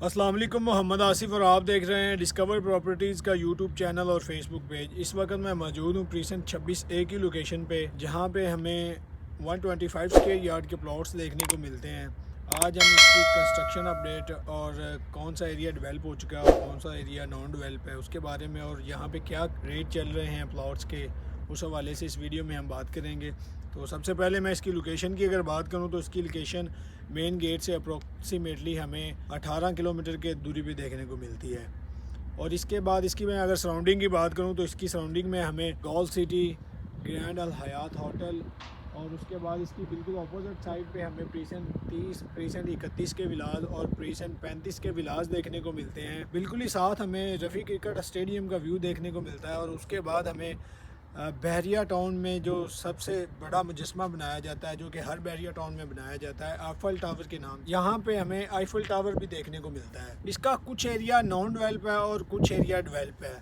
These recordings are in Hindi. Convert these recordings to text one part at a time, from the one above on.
अस्सलाम वालेकुम, मोहम्मद आसिफ और आप देख रहे हैं डिस्कवर प्रॉपर्टीज़ का यूट्यूब चैनल और फेसबुक पेज। इस वक्त मैं मौजूद हूँ प्रीसेंट 26A की लोकेशन पे, जहाँ पे हमें 125 स्क्वायर यार्ड के प्लॉट्स देखने को मिलते हैं। आज हम इसकी कंस्ट्रक्शन अपडेट और कौन सा एरिया डेवलप हो चुका है और कौन सा एरिया नॉन डेवलप है उसके बारे में, और यहाँ पे क्या रेट चल रहे हैं प्लॉट्स के, उस हवाले से इस वीडियो में हम बात करेंगे। तो सबसे पहले मैं इसकी लोकेशन की अगर बात करूं तो इसकी लोकेशन मेन गेट से अप्रोक्सीमेटली हमें 18 किलोमीटर के दूरी पे देखने को मिलती है। और इसके बाद इसकी मैं अगर सराउंडिंग की बात करूं तो इसकी सराउंडिंग में हमें गोल्फ सिटी, ग्रैंड अल हयात होटल, और उसके बाद इसकी बिल्कुल अपोजिट साइड पे हमें प्रीसेंट 30, प्रीसेंट 31 के विलाज और प्रीसेंट 35 के विलाज देखने को मिलते हैं। बिल्कुल ही साथ हमें रफ़ी क्रिकेट स्टेडियम का व्यू देखने को मिलता है। और उसके बाद हमें बहरिया टाउन में जो सबसे बड़ा मुजस्मा बनाया जाता है, जो कि हर बहरिया टाउन में बनाया जाता है, आईफल टावर के नाम, यहाँ पे हमें आईफल टावर भी देखने को मिलता है। इसका कुछ एरिया नॉन डेवलप है और कुछ एरिया डेवलप है।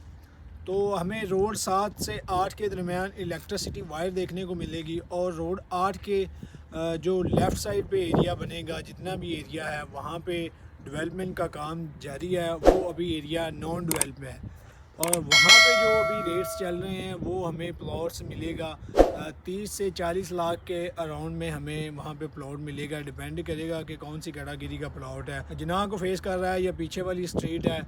तो हमें रोड 7 से 8 के दरमियान इलेक्ट्रिसिटी वायर देखने को मिलेगी, और रोड 8 के जो लेफ़्ट साइड पे एरिया बनेगा, जितना भी एरिया है वहाँ पे डेवलपमेंट का काम जारी है, वो अभी एरिया नॉन डेवलप है। और वहाँ पे जो अभी रेट्स चल रहे हैं वो हमें प्लॉट्स मिलेगा 30 से 40 लाख के अराउंड में हमें वहाँ पे प्लॉट मिलेगा। डिपेंड करेगा कि कौन सी कैटेगरी का प्लॉट है, जिन्ना को फेस कर रहा है या पीछे वाली स्ट्रीट है,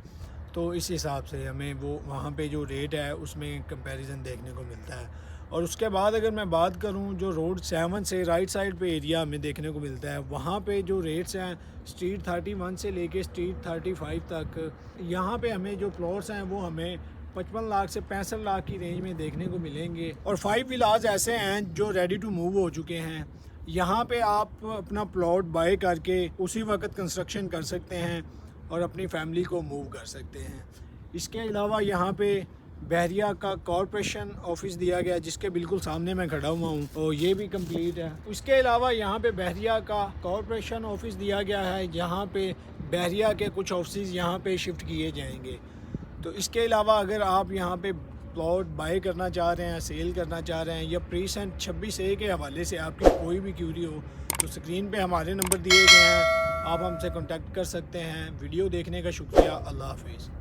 तो इस हिसाब से हमें वो वहाँ पे जो रेट है उसमें कंपैरिजन देखने को मिलता है। और उसके बाद अगर मैं बात करूँ जो रोड 7 से राइट साइड पे एरिया हमें देखने को मिलता है, वहाँ पे जो रेट्स हैं स्ट्रीट 31 से लेके स्ट्रीट 35 तक, यहाँ पे हमें जो प्लॉट्स हैं वो हमें 55 लाख से 65 लाख की रेंज में देखने को मिलेंगे। और 5 विलाज ऐसे हैं जो रेडी टू मूव हो चुके हैं। यहाँ पे आप अपना प्लॉट बाय करके उसी वक्त कंस्ट्रक्शन कर सकते हैं और अपनी फैमिली को मूव कर सकते हैं। इसके अलावा यहाँ पे बहरिया का कॉरपोरेशन ऑफिस दिया गया, जिसके बिल्कुल सामने मैं खड़ा हुआ हूँ, और ये भी कंप्लीट है। इसके अलावा यहाँ पे बहरिया का कॉरपोरेशन ऑफिस दिया गया है, जहाँ पे बहरिया के कुछ ऑफिस यहाँ पे शिफ्ट किए जाएंगे। तो इसके अलावा अगर आप यहाँ पे प्लॉट बाय करना चाह रहे हैं, सेल करना चाह रहे हैं, या प्रीसेंट 26A के हवाले से आपकी कोई भी क्यूरी हो, तो स्क्रीन पे हमारे नंबर दिए गए हैं, आप हमसे कांटेक्ट कर सकते हैं। वीडियो देखने का शुक्रिया। अल्लाह हाफिज़।